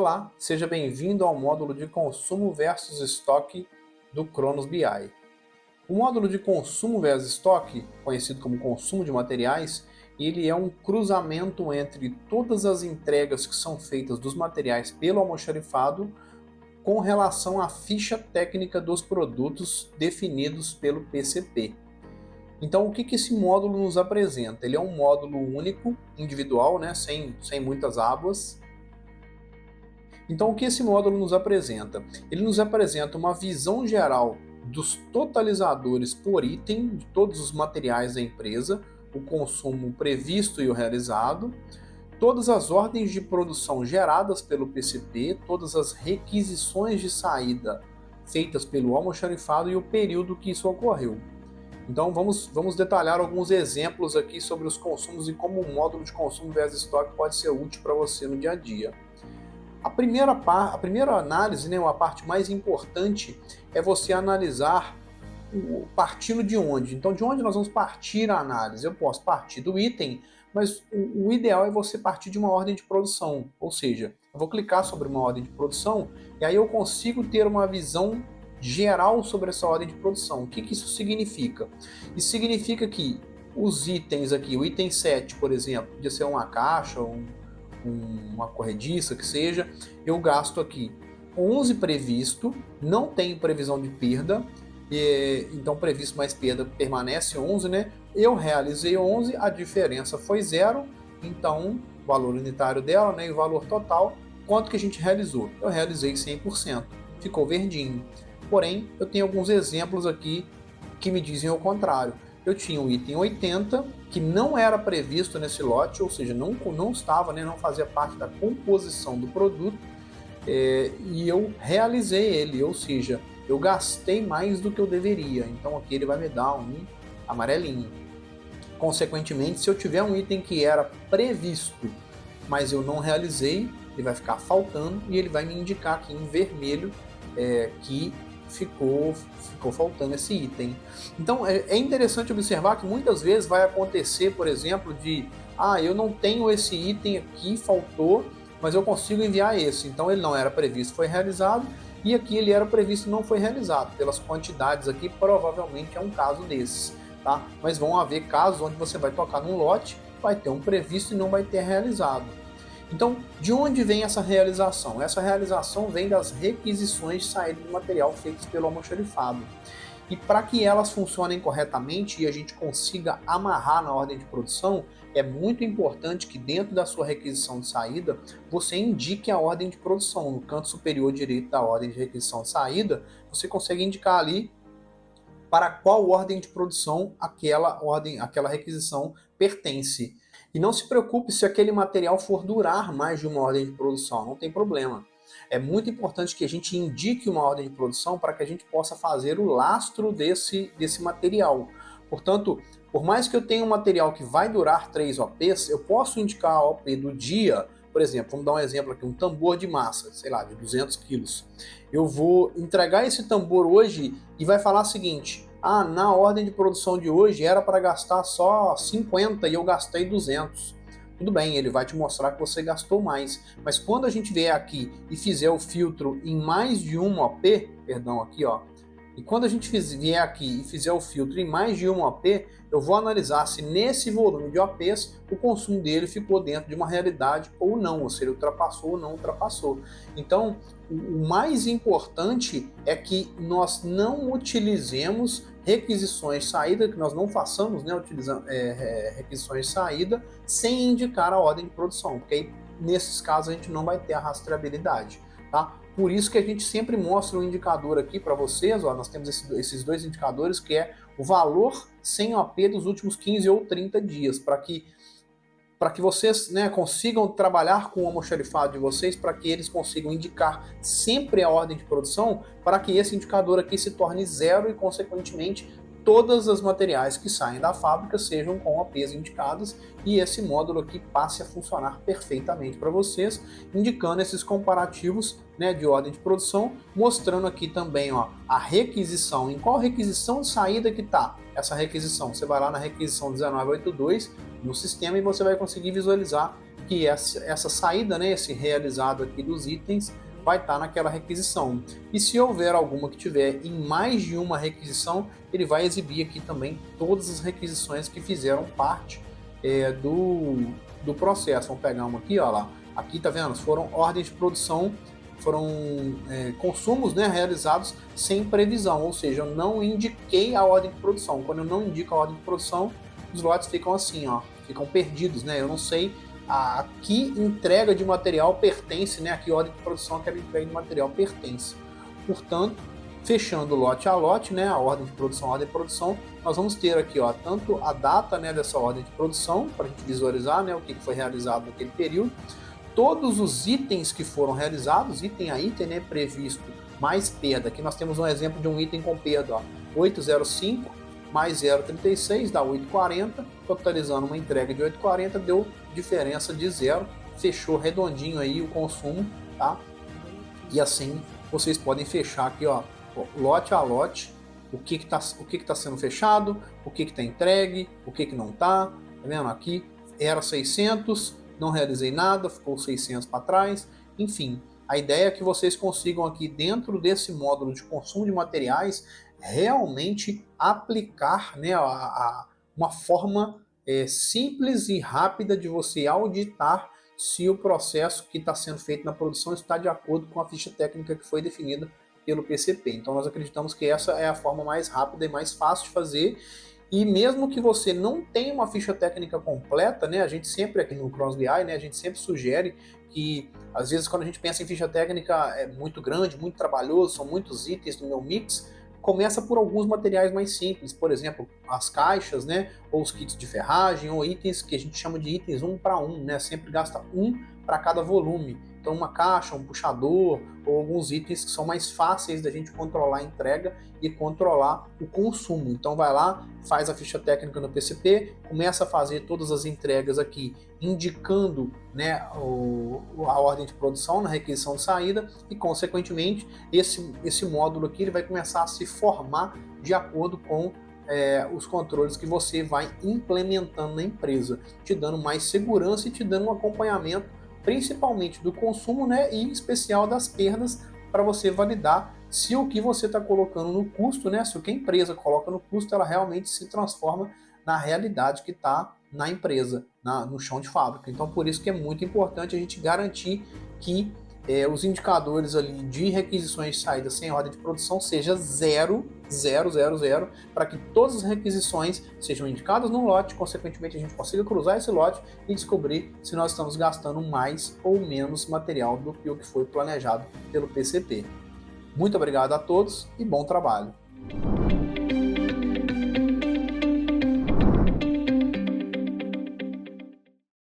Olá, seja bem-vindo ao módulo de consumo versus estoque do Cronos BI. O módulo de consumo versus estoque, conhecido como consumo de materiais, ele é um cruzamento entre todas as entregas que são feitas dos materiais pelo almoxarifado com relação à ficha técnica dos produtos definidos pelo PCP. Então, o que esse módulo nos apresenta? Ele é um módulo único, individual, sem muitas abas. Então, o que esse módulo nos apresenta? Ele nos apresenta uma visão geral dos totalizadores por item de todos os materiais da empresa, o consumo previsto e o realizado, todas as ordens de produção geradas pelo PCP, todas as requisições de saída feitas pelo almoxarifado e o período que isso ocorreu. Então vamos detalhar alguns exemplos aqui sobre os consumos e como o módulo de consumo versus estoque pode ser útil para você no dia a dia. A primeira análise, a parte mais importante, é você analisar partindo de onde. Então, de onde nós vamos partir a análise? Eu posso partir do item, mas o ideal é você partir de uma ordem de produção. Ou seja, eu vou clicar sobre uma ordem de produção e aí eu consigo ter uma visão geral sobre essa ordem de produção. O que isso significa? Isso significa que os itens aqui, o item 7, por exemplo, podia ser uma caixa, uma corrediça, que seja, eu gasto aqui 11 previsto, não tenho previsão de perda, então previsto mais perda permanece 11, né? Eu realizei 11, a diferença foi 0, então o valor unitário dela, né, e o valor total, quanto que a gente realizou? Eu realizei 100%, ficou verdinho. Porém, eu tenho alguns exemplos aqui que me dizem o contrário. Eu tinha o item 80, que não era previsto nesse lote, ou seja, não estava, não fazia parte da composição do produto, e eu realizei ele, ou seja, eu gastei mais do que eu deveria, então aqui ele vai me dar um amarelinho. Consequentemente, se eu tiver um item que era previsto, mas eu não realizei, ele vai ficar faltando e ele vai me indicar aqui em vermelho que ficou faltando esse item. Então é interessante observar que muitas vezes vai acontecer, por exemplo, eu não tenho esse item aqui, faltou, mas eu consigo enviar esse. Então ele não era previsto, foi realizado, e aqui ele era previsto e não foi realizado. Pelas quantidades aqui, provavelmente é um caso desses, tá? Mas vão haver casos onde você vai tocar num lote, vai ter um previsto e não vai ter realizado. Então, de onde vem essa realização? Essa realização vem das requisições de saída de material feitas pelo almoxarifado. E para que elas funcionem corretamente e a gente consiga amarrar na ordem de produção, é muito importante que dentro da sua requisição de saída, você indique a ordem de produção. No canto superior direito da ordem de requisição de saída, você consegue indicar ali para qual ordem de produção aquela requisição pertence. E não se preocupe se aquele material for durar mais de uma ordem de produção, não tem problema. É muito importante que a gente indique uma ordem de produção para que a gente possa fazer o lastro desse material. Portanto, por mais que eu tenha um material que vai durar 3 OPs, eu posso indicar a OP do dia. Por exemplo, vamos dar um exemplo aqui, um tambor de massa, sei lá, de 200 quilos. Eu vou entregar esse tambor hoje e vai falar o seguinte: na ordem de produção de hoje era para gastar só 50 e eu gastei 200. Tudo bem, ele vai te mostrar que você gastou mais. Mas quando a gente vier aqui e fizer o filtro em mais de uma OP, e quando a gente vier aqui e fizer o filtro em mais de uma OP, eu vou analisar se nesse volume de OPs o consumo dele ficou dentro de uma realidade ou não, ou se ele ultrapassou ou não ultrapassou. Então, o mais importante é que nós não utilizemos requisições de saída, que nós não façamos, requisições de saída sem indicar a ordem de produção, porque aí, nesses casos a gente não vai ter a rastreabilidade, tá? Por isso que a gente sempre mostra um indicador aqui para vocês, nós temos esses dois indicadores, que é o valor sem OP dos últimos 15 ou 30 dias, para que vocês consigam trabalhar com o almoxarifado de vocês, para que eles consigam indicar sempre a ordem de produção, para que esse indicador aqui se torne 0 e, consequentemente, todas as materiais que saem da fábrica sejam com OPs indicadas e esse módulo aqui passe a funcionar perfeitamente para vocês, indicando esses comparativos de ordem de produção, mostrando aqui também a requisição, em qual requisição de saída que está essa requisição. Você vai lá na requisição 1982 no sistema e você vai conseguir visualizar que essa saída, né, esse realizado aqui dos itens, vai estar naquela requisição. E se houver alguma que tiver em mais de uma requisição, ele vai exibir aqui também todas as requisições que fizeram parte do processo. Vamos pegar uma aqui, ó lá. Aqui tá vendo? Foram ordens de produção, foram consumos, né, realizados sem previsão, ou seja, eu não indiquei a ordem de produção. Quando eu não indico a ordem de produção, os lotes ficam assim, ó, ficam perdidos, né? Eu não sei a que entrega de material pertence, né? A que ordem de produção aquela entrega de material pertence. Portanto, fechando lote a lote, né? A ordem de produção, nós vamos ter aqui, ó, tanto a data, né, dessa ordem de produção, para a gente visualizar, né, o que foi realizado naquele período, todos os itens que foram realizados, item a item, né, previsto, mais perda. Aqui nós temos um exemplo de um item com perda, ó, 805 mais 0,36 dá 8,40, totalizando uma entrega de 8,40, deu diferença de 0, fechou redondinho aí o consumo, tá? E assim vocês podem fechar aqui, ó, lote a lote, o que tá sendo fechado, o que tá entregue, o que não tá vendo? Aqui era 600, não realizei nada, ficou 600 para trás, enfim. A ideia é que vocês consigam aqui dentro desse módulo de consumo de materiais realmente aplicar, né, uma forma simples e rápida de você auditar se o processo que está sendo feito na produção está de acordo com a ficha técnica que foi definida pelo PCP. Então nós acreditamos que essa é a forma mais rápida e mais fácil de fazer. E mesmo que você não tenha uma ficha técnica completa, né, a gente sempre aqui no Cronos BI, né, a gente sempre sugere que, às vezes, quando a gente pensa em ficha técnica é muito grande, muito trabalhoso, são muitos itens no meu mix, começa por alguns materiais mais simples, por exemplo, as caixas, né, ou os kits de ferragem, ou itens que a gente chama de itens 1 para 1, né, sempre gasta 1 para cada volume. Então uma caixa, um puxador, ou alguns itens que são mais fáceis da gente controlar a entrega e controlar o consumo. Então vai lá, faz a ficha técnica no PCP, começa a fazer todas as entregas aqui, indicando, né, a ordem de produção na requisição de saída e, consequentemente, esse módulo aqui ele vai começar a se formar de acordo com os controles que você vai implementando na empresa, te dando mais segurança e te dando um acompanhamento principalmente do consumo, né, e em especial das perdas, para você validar se o que você está colocando no custo, né, se o que a empresa coloca no custo, ela realmente se transforma na realidade que está na empresa, no chão de fábrica. Então, por isso que é muito importante a gente garantir que os indicadores ali de requisições de saída sem ordem de produção seja 0, 0, 0, 0, para que todas as requisições sejam indicadas no lote, consequentemente a gente consiga cruzar esse lote e descobrir se nós estamos gastando mais ou menos material do que o que foi planejado pelo PCP. Muito obrigado a todos e bom trabalho!